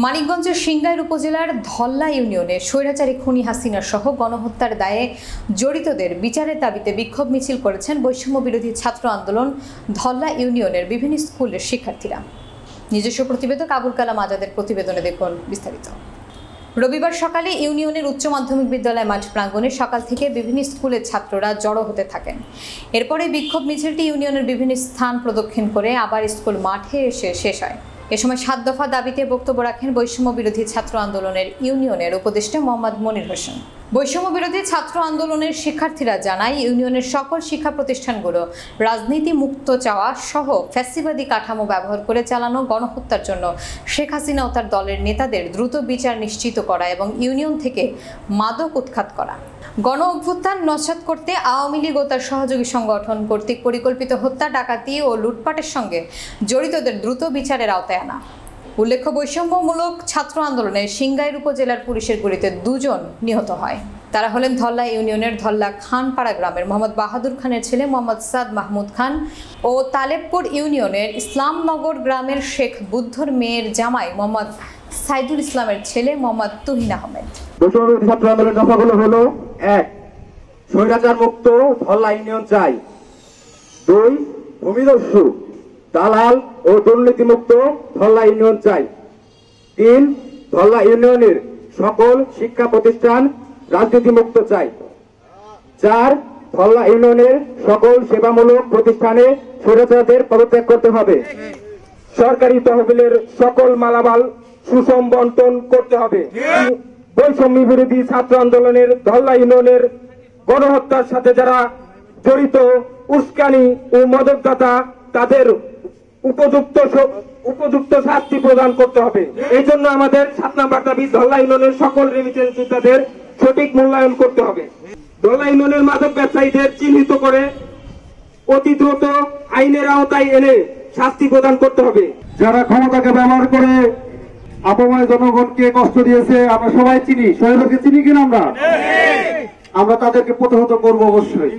মানিকগঞ্জের সিংগাইর উপজেলার ধল্লা ইউনিয়নে স্বৈরাচারী খুনি হাসিনা সহ গণহত্যার দায়ে জড়িতদের বিচারের দাবিতে বিক্ষোভ মিছিল করেছেন বৈষম্য বিরোধী ছাত্র আন্দোলন ধল্লা ইউনিয়নের বিভিন্ন স্কুলের শিক্ষার্থীরা। নিজস্ব প্রতিবেদক আবুল কালাম আজাদের প্রতিবেদনে দেখুন বিস্তারিত। রবিবার সকালে ইউনিয়নের উচ্চ মাধ্যমিক বিদ্যালয় মাঠ প্রাঙ্গণে সকাল থেকে বিভিন্ন স্কুলের ছাত্ররা জড়ো হতে থাকেন। এরপরে বিক্ষোভ মিছিলটি ইউনিয়নের বিভিন্ন স্থান প্রদক্ষিণ করে আবার স্কুল মাঠে এসে শেষ হয়। এ সময় ৭ দফা দাবিতে বক্তব্য রাখেন বৈষম্য বিরোধী ছাত্র আন্দোলনের ইউনিয়নের উপদেষ্টা মোহাম্মদ মনির হোসেন। বৈষম্য বিরোধী ছাত্র আন্দোলনের শিক্ষার্থীরা জানায়, ইউনিয়নের সকল শিক্ষা প্রতিষ্ঠানগুলো রাজনীতি মুক্ত চাওয়া সহ ফ্যাসিবাদী কাঠামো ব্যবহার করে চালানো গণহত্যার জন্য শেখ হাসিনা ও তার দলের নেতাদের দ্রুত বিচার নিশ্চিত করা এবং ইউনিয়ন থেকে মাদক উৎখাত করা, গণ অভ্যুত্থান নস্যাৎ করতে আওয়ামী লীগ ও তার সহযোগী সংগঠন কর্তৃক পরিকল্পিত হত্যা, ডাকাতি ও লুটপাটের সঙ্গে জড়িতদের দ্রুত বিচারের আওতায় আনা। উল্লেখ্য, বৈষম্যমূলক ছাত্র আন্দোলনে সিংগাইর উপজেলার পুলিশের গুলিতে ২ জন নিহত হয়। তারা হলেন ধল্লা ইউনিয়নের ধল্লা খানপাড়া গ্রামের মোহাম্মদ বাহাদুর খানের ছেলে মোহাম্মদ সাদ মাহমুদ খান ও তালেবপুর ইউনিয়নের ইসলামনগর গ্রামের শেখ বুদ্ধর মেয়ের জামাই মোহাম্মদ সাইদুল ইসলামের ছেলে মোহাম্মদ তুহিন আহমেদ। বৈষম্যবিরোধী ছাত্র আন্দোলনের দফাগুলো হলো: ১. স্বৈরাচার মুক্ত ধল্লা ইউনিয়ন চাই। ২. ভূমিদস্যু, দালাল ও দুর্নীতিমুক্ত ধল্লা ইউনিয়ন চাই। ৩. ধল্লা ইউনিয়নের সকল শিক্ষা প্রতিষ্ঠান রাজনীতিমুক্ত চাই। ৪. ধল্লা ইউনিয়নের সকল সেবামূলক প্রতিষ্ঠানে স্বৈরাচারদের পদত্যাগ করতে হবে। সরকারি তহবিলের সকল মালামাল সুষম বন্টন করতে হবে। বৈষম্য বিরোধী ছাত্র আন্দোলনের ধল্লা ইউনিয়নের গণহত্যার সাথে যারা জড়িত, উস্কানি ও মদকদাতা, তাদের উপযুক্ত শাস্তি প্রদান করতে হবে। এই জন্য আমাদের ৭ নম্বর দাবি, ধল্লা ইউনিয়নের সকল রেমিটেন্স যোদ্ধাদের সঠিক মূল্যায়ন করতে হবে। ধল্লা ইউনিয়নের মাদক ব্যবসায়ীদের চিহ্নিত করে অতি দ্রুত আইনের আওতায় এনে শাস্তি প্রদান করতে হবে। যারা ক্ষমতাকে ব্যবহার করে অপমানে জনগণকে কষ্ট দিয়েছে, আমরা সবাই চিনি। শহীদকে চিনি কিনা আমরা তাদেরকে প্রতিহত করবো অবশ্যই।